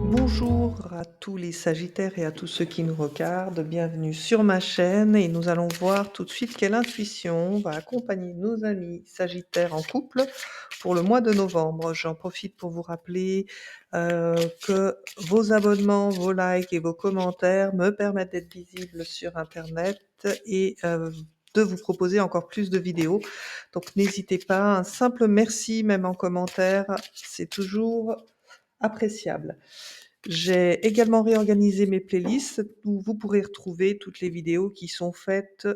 Bonjour à tous les Sagittaires et à tous ceux qui nous regardent. Bienvenue sur ma chaîne et nous allons voir tout de suite quelle intuition va accompagner nos amis Sagittaires en couple pour le mois de novembre. J'en profite pour vous rappeler que vos abonnements, vos likes et vos commentaires me permettent d'être visible sur Internet et de vous proposer encore plus de vidéos. Donc n'hésitez pas, un simple merci même en commentaire, c'est toujours appréciable. J'ai également réorganisé mes playlists où vous pourrez retrouver toutes les vidéos qui sont faites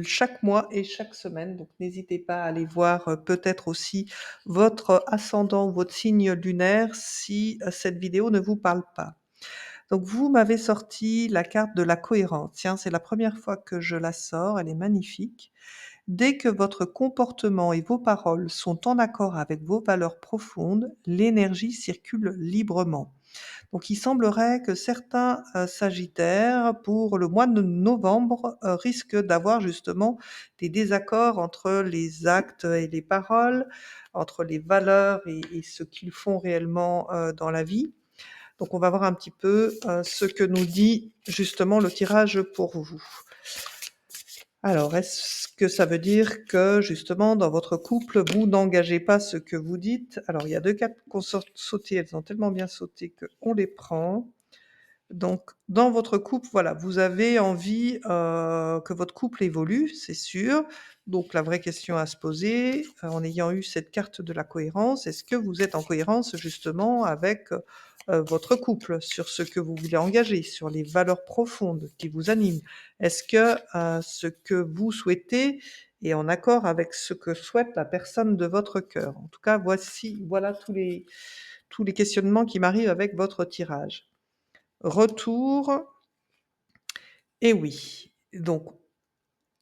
chaque mois et chaque semaine. Donc n'hésitez pas à aller voir peut-être aussi votre ascendant ou votre signe lunaire si cette vidéo ne vous parle pas. Donc vous m'avez sorti la carte de la cohérence. Tiens, c'est la première fois que je la sors, elle est magnifique. Dès que votre comportement et vos paroles sont en accord avec vos valeurs profondes, l'énergie circule librement. Donc il semblerait que certains, sagittaires, pour le mois de novembre, risquent d'avoir justement des désaccords entre les actes et les paroles, entre les valeurs et ce qu'ils font réellement, dans la vie. Donc on va voir un petit peu, ce que nous dit justement le tirage pour vous. Alors, est-ce que ça veut dire que justement dans votre couple, vous n'engagez pas ce que vous dites? Alors il y a 2 cartes qui ont sauté, elles ont tellement bien sauté qu'on les prend. Donc, dans votre couple, voilà, vous avez envie, que votre couple évolue, c'est sûr. Donc la vraie question à se poser, en ayant eu cette carte de la cohérence, est-ce que vous êtes en cohérence justement avec, votre couple sur ce que vous voulez engager, sur les valeurs profondes qui vous animent? Est-ce que, ce que vous souhaitez est en accord avec ce que souhaite la personne de votre cœur? En tout cas, voilà tous les questionnements qui m'arrivent avec votre tirage. Retour, et oui. Donc,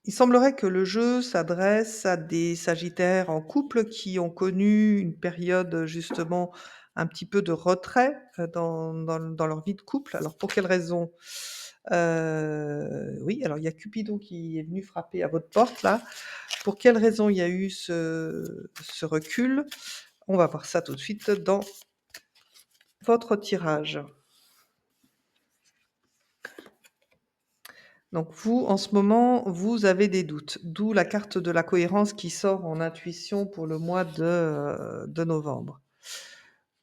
il semblerait que le jeu s'adresse à des sagittaires en couple qui ont connu une période, justement un petit peu de retrait, dans leur vie de couple. Alors pour quelle raison? Oui, alors il y a Cupidon qui est venu frapper à votre porte là. Pour quelle raison il y a eu ce recul? On va voir ça tout de suite dans votre tirage. Donc vous, en ce moment, vous avez des doutes, d'où la carte de la cohérence qui sort en intuition pour le mois de novembre.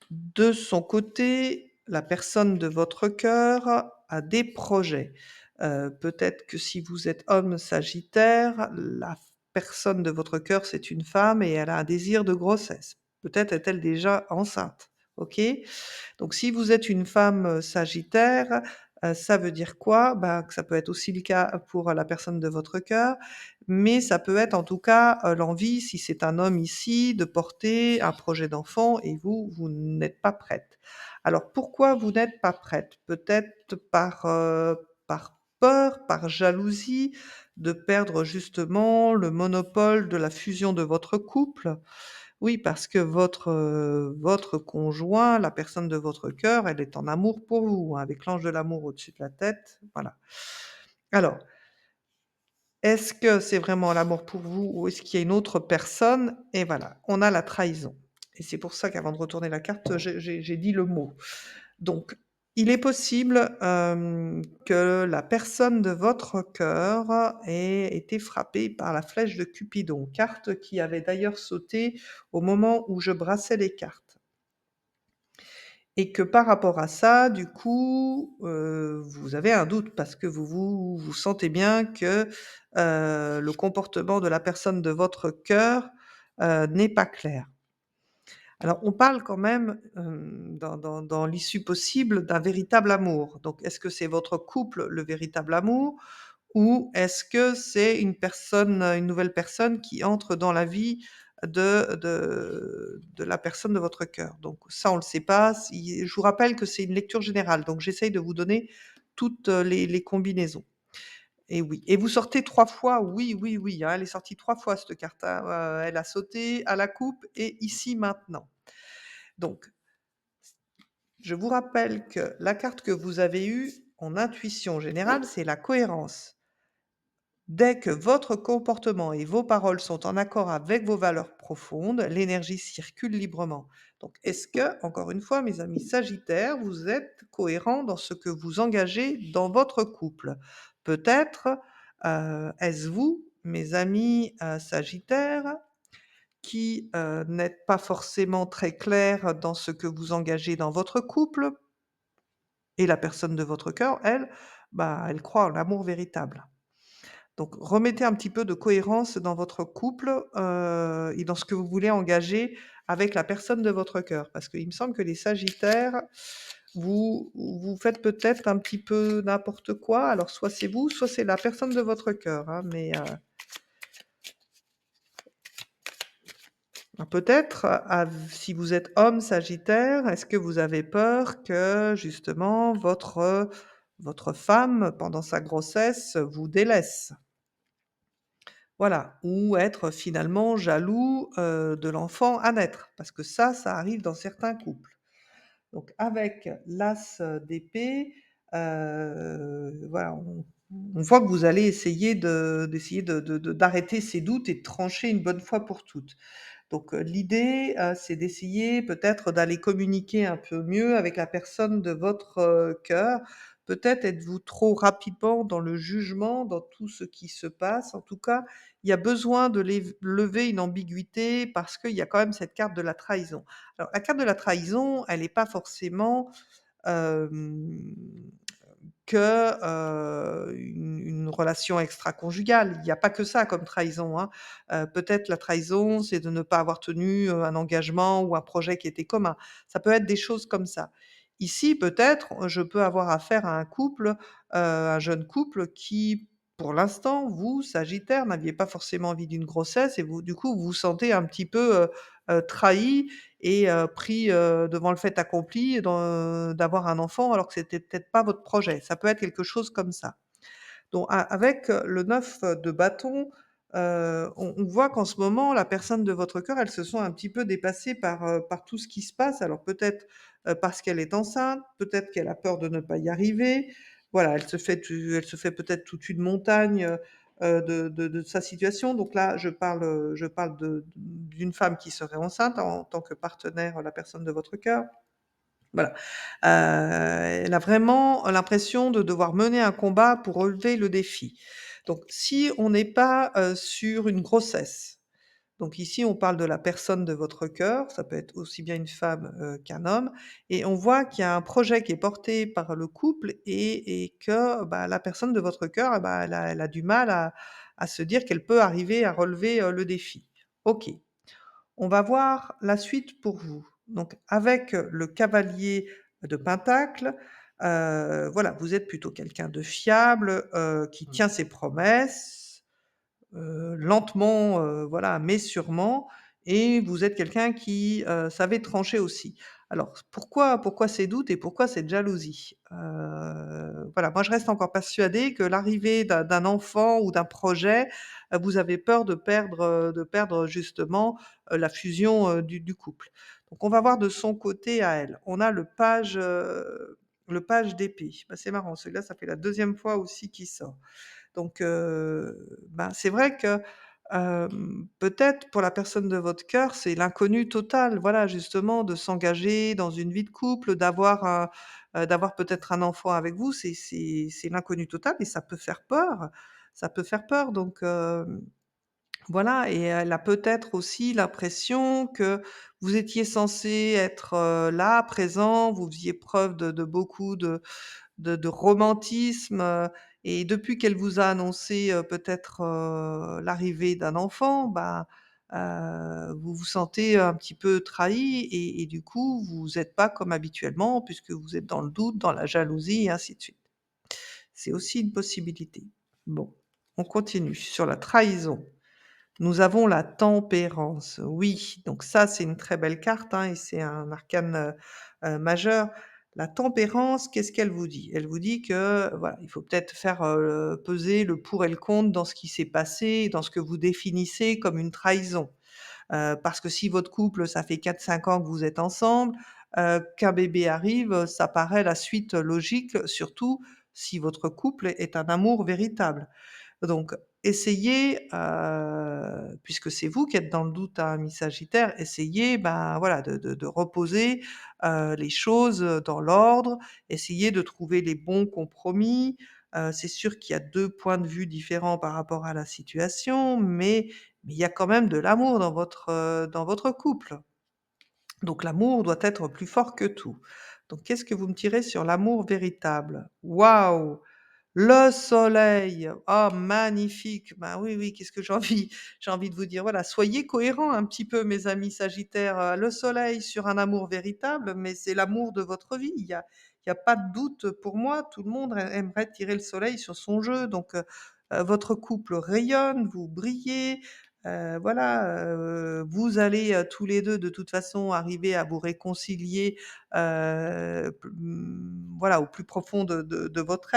De son côté, la personne de votre cœur a des projets. Peut-être que si vous êtes homme sagittaire, la personne de votre cœur, c'est une femme et elle a un désir de grossesse. Peut-être est-elle déjà enceinte, OK? Donc si vous êtes une femme, sagittaire, ça veut dire quoi? Bah, que ça peut être aussi le cas pour la personne de votre cœur, mais ça peut être en tout cas, l'envie, si c'est un homme ici, de porter un projet d'enfant et vous n'êtes pas prête. Alors pourquoi vous n'êtes pas prête? Peut-être par peur, par jalousie de perdre justement le monopole de la fusion de votre couple? Oui, parce que votre conjoint, la personne de votre cœur, elle est en amour pour vous, hein, avec l'ange de l'amour au-dessus de la tête, voilà. Alors, est-ce que c'est vraiment l'amour pour vous ou est-ce qu'il y a une autre personne? Et voilà, on a la trahison. Et c'est pour ça qu'avant de retourner la carte, j'ai dit le mot. Donc, il est possible, que la personne de votre cœur ait été frappée par la flèche de Cupidon, carte qui avait d'ailleurs sauté au moment où je brassais les cartes. Et que par rapport à ça, du coup, vous avez un doute parce que vous sentez bien que, le comportement de la personne de votre cœur, n'est pas clair. Alors on parle quand même, dans l'issue possible d'un véritable amour. Donc est-ce que c'est votre couple, le véritable amour? Ou est-ce que c'est une nouvelle personne qui entre dans la vie de la personne de votre cœur? Donc ça, on le sait pas. Si je vous rappelle que c'est une lecture générale, donc j'essaye de vous donner toutes, les combinaisons. Et oui, et vous sortez 3 fois, oui, oui, oui, hein, elle est sortie 3 fois cette carte, hein, elle a sauté à la coupe et ici maintenant. Donc je vous rappelle que la carte que vous avez eue en intuition générale, c'est la cohérence. Dès que votre comportement et vos paroles sont en accord avec vos valeurs profondes, l'énergie circule librement. Donc, est-ce que, encore une fois, mes amis Sagittaires, vous êtes cohérents dans ce que vous engagez dans votre couple? Peut-être, est-ce vous, mes amis Sagittaires, qui n'êtes pas forcément très clairs dans ce que vous engagez dans votre couple, et la personne de votre cœur, elle, bah, elle croit en l'amour véritable. Donc remettez un petit peu de cohérence dans votre couple, et dans ce que vous voulez engager avec la personne de votre cœur. Parce qu'il me semble que les sagittaires, vous faites peut-être un petit peu n'importe quoi. Alors soit c'est vous, soit c'est la personne de votre cœur, hein, mais, peut-être, si vous êtes homme sagittaire, est-ce que vous avez peur que justement votre femme, pendant sa grossesse, vous délaisse? Voilà, ou être finalement jaloux, de l'enfant à naître, parce que ça arrive dans certains couples. Donc avec l'as, d'épée, voilà, on voit que vous allez essayer d'essayer d'arrêter ces doutes et de trancher une bonne fois pour toutes. Donc, l'idée, c'est d'essayer peut-être d'aller communiquer un peu mieux avec la personne de votre, cœur. Peut-être êtes-vous trop rapidement dans le jugement, dans tout ce qui se passe. En tout cas, il y a besoin de lever une ambiguïté parce qu'il y a quand même cette carte de la trahison. Alors la carte de la trahison, elle n'est pas forcément, hem que, une relation extraconjugale. Il n'y a pas que ça comme trahison, hein. Peut-être la trahison, c'est de ne pas avoir tenu, un engagement ou un projet qui était commun. Ça peut être des choses comme ça. Ici, peut-être, je peux avoir affaire à un couple, un jeune couple qui, pour l'instant, vous, Sagittaire, n'aviez pas forcément envie d'une grossesse et vous, du coup, vous vous sentez un petit peu, trahi et pris, devant le fait accompli d'avoir un enfant alors que c'était peut-être pas votre projet. Ça peut être quelque chose comme ça. Donc avec, le 9 de bâton, on voit qu'en ce moment, la personne de votre cœur, elle se sent un petit peu dépassée par tout ce qui se passe. Alors peut-être, parce qu'elle est enceinte, peut-être qu'elle a peur de ne pas y arriver. Voilà, elle se fait peut-être toute une montagne, de sa situation. Donc là, je parle d'une femme qui serait enceinte en tant que partenaire, la personne de votre cœur. Voilà. Elle a vraiment l'impression de devoir mener un combat pour relever le défi. Donc si on n'est pas, sur une grossesse, donc ici on parle de la personne de votre cœur, ça peut être aussi bien une femme, qu'un homme et on voit qu'il y a un projet qui est porté par le couple et que, bah, la personne de votre cœur, eh bah, elle a du mal à se dire qu'elle peut arriver à relever, le défi. OK. On va voir la suite pour vous. Donc avec, le cavalier de Pentacle, voilà, vous êtes plutôt quelqu'un de fiable, qui tient ses promesses, lentement, voilà, mais sûrement et vous êtes quelqu'un qui, savait trancher aussi. Alors pourquoi ces doutes et pourquoi cette jalousie? Voilà, moi je reste encore persuadée que l'arrivée d'un enfant ou d'un projet, vous avez peur de perdre justement, la fusion, du couple. Donc on va voir de son côté à elle. On a le page d'épée. Bah, c'est marrant, celui-là, ça fait la deuxième fois aussi qu'il sort. Donc, ben, c'est vrai que, peut-être pour la personne de votre cœur, c'est l'inconnu total, voilà, justement, de s'engager dans une vie de couple, d'avoir peut-être un enfant avec vous, c'est l'inconnu total et ça peut faire peur. Ça peut faire peur donc, voilà et elle a peut-être aussi l'impression que vous étiez censé être, là, présent, vous faisiez preuve de beaucoup de romantisme, et depuis qu'elle vous a annoncé, peut-être, l'arrivée d'un enfant, bah, vous vous sentez un petit peu trahi et du coup, vous êtes pas comme habituellement puisque vous êtes dans le doute, dans la jalousie et ainsi de suite. C'est aussi une possibilité. Bon, on continue sur la trahison. Nous avons la tempérance. Oui, donc ça, c'est une très belle carte, hein, et c'est un arcane, majeur. La tempérance, qu'est-ce qu'elle vous dit? Elle vous dit que, voilà, il faut peut-être faire, peser le pour et le contre dans ce qui s'est passé, dans ce que vous définissez comme une trahison. Parce que si votre couple, ça fait 4-5 ans que vous êtes ensemble, qu'un bébé arrive, ça paraît la suite logique, surtout si votre couple est un amour véritable. Donc essayez, puisque c'est vous qui êtes dans le doute, hein, mi-sagittaire, essayez, ben, voilà, de reposer, les choses, dans l'ordre. Essayez de trouver les bons compromis. C'est sûr qu'il y a 2 points de vue différents par rapport à la situation, mais il y a quand même de l'amour dans votre couple. Donc l'amour doit être plus fort que tout. Donc qu'est-ce que vous me direz sur l'amour véritable? Waouh! Le soleil! Oh magnifique! Ben oui, oui, qu'est-ce que j'ai envie de vous dire? Voilà, soyez cohérents un petit peu mes amis sagittaires, le soleil sur un amour véritable, mais c'est l'amour de votre vie. Il y a pas de doute pour moi, tout le monde aimerait tirer le soleil sur son jeu donc votre couple rayonne, vous brillez, voilà, vous allez, tous les 2 de toute façon arriver à vous réconcilier, voilà, au plus profond de votre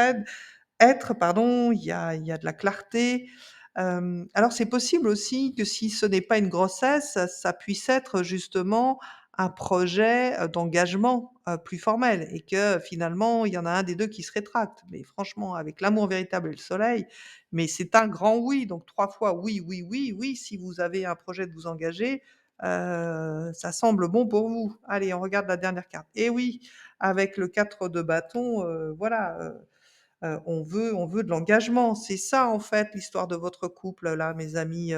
être, pardon, il y a de la clarté. Alors c'est possible aussi que si ce n'est pas une grossesse, ça puisse être justement un projet, d'engagement, plus formel et que finalement il y en a un des 2 qui se rétracte. Mais franchement avec l'amour véritable et le soleil, mais c'est un grand oui, donc 3 fois oui, oui, oui, oui, si vous avez un projet de vous engager, ça semble bon pour vous. Allez, on regarde la dernière carte. Et oui, avec le 4 de bâton, voilà, on veut de l'engagement. C'est ça, en fait, l'histoire de votre couple là, mes amis,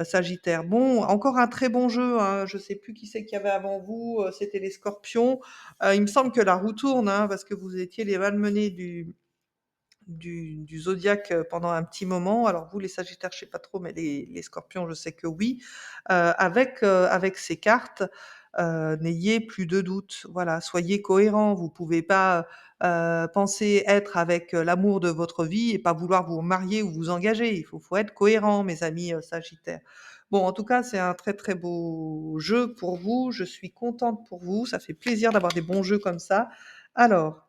sagittaires. Bon, encore un très bon jeu, hein. Je sais plus qui c'est qu'il y avait avant vous, c'était les scorpions. Il me semble que la roue tourne, hein, parce que vous étiez les malmenés du zodiaque, pendant un petit moment. Alors vous, les sagittaires, je sais pas trop, mais les scorpions, je sais que oui. Avec ces cartes, n'ayez plus de doute. Voilà, soyez cohérents. Vous pouvez pas, penser être avec, l'amour de votre vie et pas vouloir vous marier ou vous engager. Il faut être cohérent, mes amis, sagittaires. Bon, en tout cas, c'est un très, très beau jeu pour vous. Je suis contente pour vous. Ça fait plaisir d'avoir des bons jeux comme ça. Alors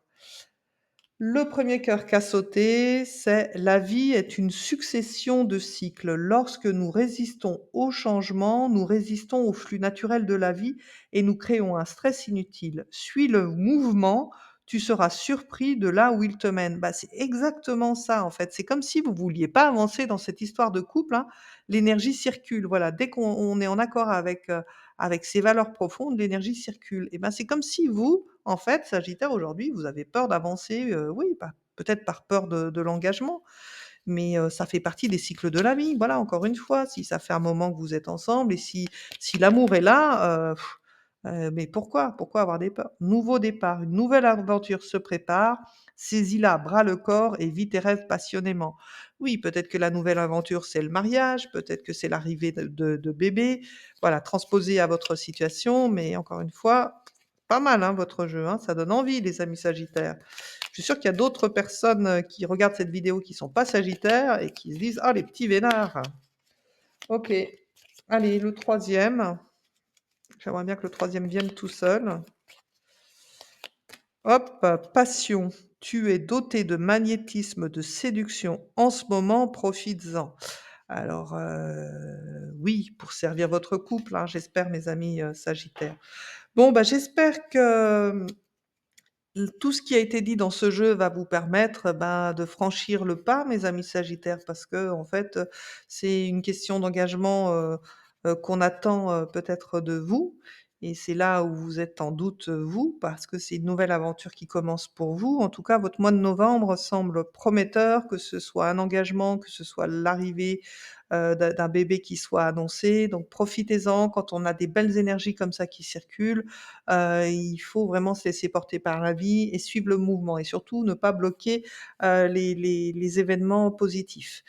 le premier cœur qu'a sauté, c'est: «La vie est une succession de cycles. Lorsque nous résistons au changement, nous résistons au flux naturel de la vie et nous créons un stress inutile. Suis le mouvement, tu seras surpris de là où il te mène». Bah, c'est exactement ça, en fait. C'est comme si vous vouliez pas avancer dans cette histoire de couple, hein. L'énergie circule, voilà. Dès qu'on est en accord avec ses valeurs profondes, l'énergie circule. Et ben, c'est comme si vous, en fait, Sagittaire, aujourd'hui, vous avez peur d'avancer, oui, peut-être par peur de l'engagement, mais ça fait partie des cycles de la vie. Voilà, encore une fois, si ça fait un moment que vous êtes ensemble et si l'amour est là, mais pourquoi avoir des peurs? Nouveau départ, une nouvelle aventure se prépare, saisis-la à bras le corps et vis tes rêves passionnément. Oui, peut-être que la nouvelle aventure, c'est le mariage, peut-être que c'est l'arrivée de bébés. Voilà, transposé à votre situation, mais encore une fois, pas mal, hein, votre jeu, hein, ça donne envie les amis sagittaires. Je suis sûre qu'il y a d'autres personnes, qui regardent cette vidéo qui sont pas sagittaires et qui se disent: «Ah les petits vénards!» OK. Allez, le troisième. J'aimerais bien que le troisième vienne tout seul. Hop, passion. Tu es doté de magnétisme, de séduction en ce moment, profites-en. Alors, oui, pour servir votre couple, hein, j'espère mes amis, sagittaires. Bon, bah, j'espère que, tout ce qui a été dit dans ce jeu va vous permettre, ben, de franchir le pas, mes amis sagittaires, parce que en fait, c'est une question d'engagement, qu'on attend, peut-être de vous et c'est là où vous êtes en doute, vous, parce que c'est une nouvelle aventure qui commence pour vous. En tout cas, votre mois de novembre semble prometteur, que ce soit un engagement, que ce soit l'arrivée, d'un bébé qui soit annoncé, donc profitez-en quand on a des belles énergies comme ça qui circulent. Il faut vraiment se laisser porter par la vie et suivre le mouvement et surtout ne pas bloquer, les événements positifs.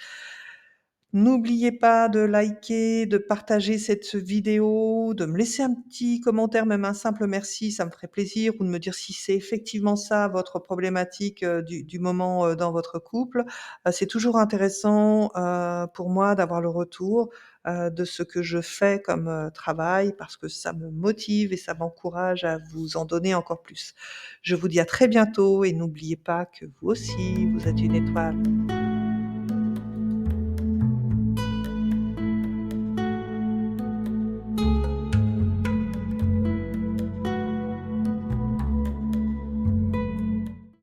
N'oubliez pas de liker, de partager cette vidéo, de me laisser un petit commentaire, même un simple merci, ça me ferait plaisir ou de me dire si c'est effectivement ça votre problématique, du moment, dans votre couple. C'est toujours intéressant, pour moi d'avoir le retour, de ce que je fais comme, travail parce que ça me motive et ça m'encourage à vous en donner encore plus. Je vous dis à très bientôt et n'oubliez pas que vous aussi, vous êtes une étoile.